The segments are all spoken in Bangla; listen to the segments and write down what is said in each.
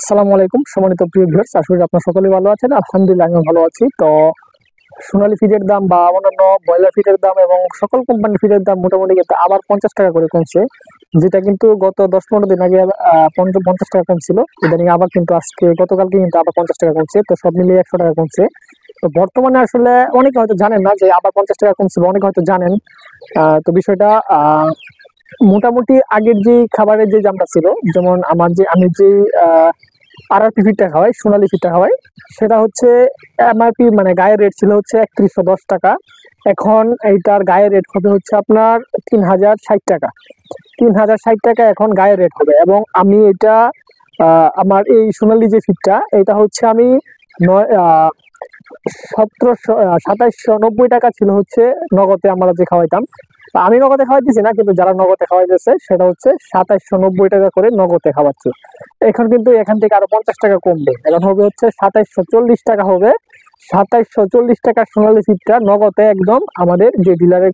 আসসালামু আলাইকুম সম্মানিত প্রিয় ভিউয়ার্স, আশা করি আপনারা সকলেই ভালো আছেন। আলহামদুলিল্লাহ আমিও ভালো আছি। তো সোনালী ফিডের দাম বা অন্যান্য ব্রয়লার ফিডের দাম এবং সকল কোম্পানির ফিডের দাম মোটামুটি কিন্তু আবার 50 টাকা করে কমছে, যেটা কিন্তু গত 10-15 দিন আগে 50 টাকা কমছিল। ইদানিং আবার কিন্তু আজকে গতকালকে কিন্তু আবার 50 টাকা কমছে, তো সব মিলিয়ে 100 টাকা কমছে। তো বর্তমানে আসলে অনেকে হয়তো জানেন না যে আবার 50 টাকা কমছে, অনেকে হয়তো জানেন। তো বিষয়টা মোটামুটি আগের যে খাবারের যে দামটা ছিল, যেমন আমি যে আরআরপি ফিডটা খাওয়াই, সোনালী ফিডটা খাওয়াই, সেটা হচ্ছে এমআরপি মানে গায়ের রেট ছিল হচ্ছে 3110 টাকা। এখন এইটার গায়ের রেট হবে হচ্ছে আপনার 3060 টাকা। 3060 টাকা এখন গায়ের রেট হবে। এবং আমি এটা আমার এই সোনালী যে ফিডটা, এটা হচ্ছে আমি 2790 টাকা ছিল হচ্ছে নগদে আমরা যে খাওয়াইতাম। আমি নগদে খাওয়াইতেছি না, কিন্তু যারা নগদে খাওয়াইতেছে সেটা হচ্ছে 2790 টাকা করে নগদে খাওয়াচ্ছে। এখন কিন্তু এখান থেকে আরো 50 টাকা কমবে, এখন হবে হচ্ছে 2740 টাকা হবে। 2740 টাকা সোনালী ফিডটা নগদে একদম আমাদের যে ডিলারের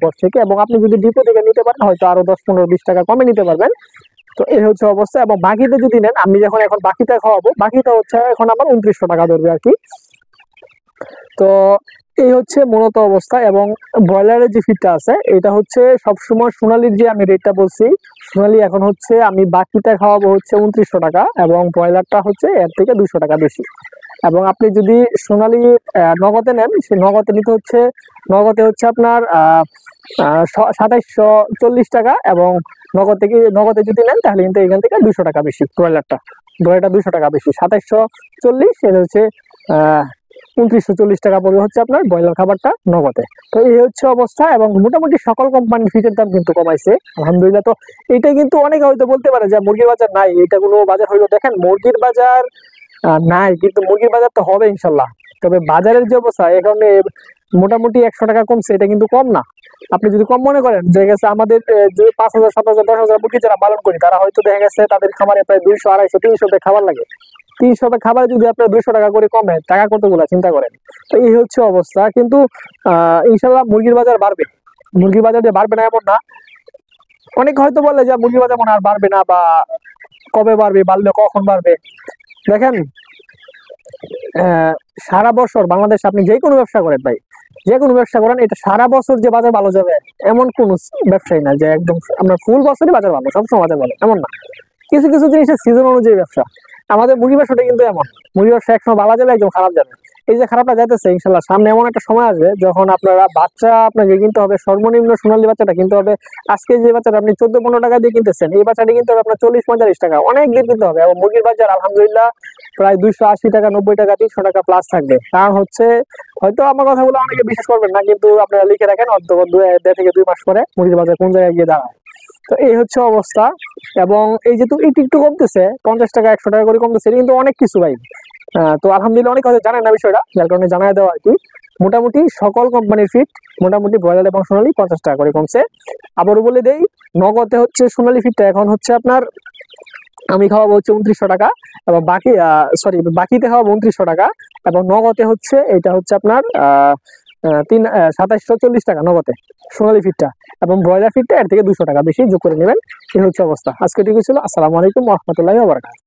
কাছ থেকে। এবং আপনি যদি ডিপো থেকে নিতে পারেন হয়তো আরো 10-15-20 টাকা কমে নিতে পারবেন। তো এই হচ্ছে অবস্থা। এবং বাকিতে যদি নেন, আমি যখন এখন বাকিটা খাওয়াবো, বাকিটা হচ্ছে এখন আমার 2900 টাকা ধরবে আর কি। তো এই হচ্ছে মূলত অবস্থা। এবং ব্রয়লারের যে ফিডটা আছে, এটা হচ্ছে সবসময় সোনালির যে আমি রেটটা বলছি, সোনালি এখন হচ্ছে আমি বাকিটা খাওয়াবো হচ্ছে 2900 টাকা, এবং ব্রয়লারটা হচ্ছে এর থেকে 200 টাকা বেশি। এবং আপনি যদি সোনালি নগদে নেন, সে নগদে নিতে হচ্ছে, নগদে হচ্ছে আপনার 2740 টাকা। এবং নগদে যদি নেন তাহলে কিন্তু এখান থেকে 200 টাকা বেশি। ব্রয়লারটা 200 টাকা বেশি, 2740, এটা হচ্ছে 2940 টাকা পড়বে হচ্ছে আপনার ব্রয়লার খাবারটা নগদে। তো এই হচ্ছে অবস্থা। এবং মোটামুটি সকল কোম্পানির ফিডের দাম কিন্তু কমাইছে আলহামদুলিল্লাহ। তো এটা কিন্তু অনেকে হয়তো বলতে পারে যে মুরগির বাজার নাই, এটা কোনো বাজার হইলো। দেখেন, মুরগির বাজার নাই, কিন্তু মুরগির বাজার তো হবে ইনশাল্লাহ। তবে বাজারের যে অবস্থা এখন, মোটামুটি 100 টাকা কমছে, এটা কিন্তু কম না। আপনি যদি কম মনে করেন, যে গেছে আমাদের যে 5000, 7000, 10,000 মুরগি যারা পালন করি, তারা হয়তো দেখা গেছে তাদের খামারে প্রায় 200, 250, 300 খাবার লাগে। 300 খাবার যদি আপনার 200 টাকা করে কমে, টাকা কতগুলা চিন্তা করেন। তো এই হচ্ছে অবস্থা। কিন্তু ইনশাল্লাহ মুরগির বাজার বাড়বে। মুরগির বাজার যে বাড়বে না এমন না। অনেকে হয়তো বলে যে মুরগির বাজার মনে আর বাড়বে না, বা কবে বাড়বে, বাড়লে কখন বাড়বে। দেখেন, সারা বছর বাংলাদেশে আপনি যে কোনো ব্যবসা করেন ভাই, যে কোনো ব্যবসা করেন, এটা সারা বছর যে বাজার ভালো যাবে এমন কোন ব্যবসায়ী না যে একদম আমরা ফুল বছরই বাজার ভালো, সবসময় বাজার ভালো, এমন না। কিছু কিছু জিনিসের সিজন অনুযায়ী ব্যবসা। আমাদের মুরগি ব্যবসাটা কিন্তু এমন, মুরগি ব্যবসা একসময় ভালো যাবে, একদম খারাপ যাবে। এই যে খারাপটা যাইতেছে, ইনশাল্লাহ সামনে এমন একটা সময় আসবে যখন আপনারা বাচ্চা আপনাকে কিনতে হবে, সর্বনিম্ন সোনালী বাচ্চাটা কিনতে হবে। আজকে যে বাচ্চাটা আপনি 14-15 টাকা দিয়ে কিনতেছেন, এই বাচ্চাটা কিনতে হবে আপনার 40-45 টাকা, অনেক দিন কিনতে হবে। এবং মুরগির বাজার আলহামদুলিল্লাহ প্রায় 280 টাকা, 90 টাকা, 300 টাকা প্লাস থাকবে। কারণ হচ্ছে, হয়তো আমার কথাগুলো অনেকে বিশ্বাস করবেন না, কিন্তু আপনারা লিখে রাখেন অন্তত 1.5 থেকে 2 মাস পরে মুরগির বাজার কোন জায়গায় গিয়ে দাঁড়ায়। তো এই হচ্ছে অবস্থা। এবং এই যে একটু একটু কমতেছে, 50 টাকা, 100 টাকা করে কমতেছে, এটা কিন্তু অনেক কিছু ভাই। তো আলহামদুলিল্লাহ অনেক হয়তো জানেন না বিষয়টা, যার কারণে জানাই দেওয়া আর কি। মোটামুটি সকল কোম্পানির ফিট, মোটামুটি ব্রয়লার এবং সোনালী 50 টাকা করে কমছে। আবারও বলে দেই, নগদে হচ্ছে সোনালী ফিটটা এখন হচ্ছে আপনার আমি খাওয়াবো হচ্ছে 2900 টাকা। এবং বাকিতে খাওয়াবো 2900 টাকা। এবং নগদে হচ্ছে এটা হচ্ছে আপনার 2740 টাকা নগদে সোনালী ফিটটা। এবং ব্রয়লার ফিটটা এর থেকে 200 টাকা বেশি যোগ করে নেবেন। এই হচ্ছে অবস্থা। আজকে ঠিক ছিল। আসসালামু আলাইকুম ওয়া রাহমাতুল্লাহি ওয়া বারাকাতুহু।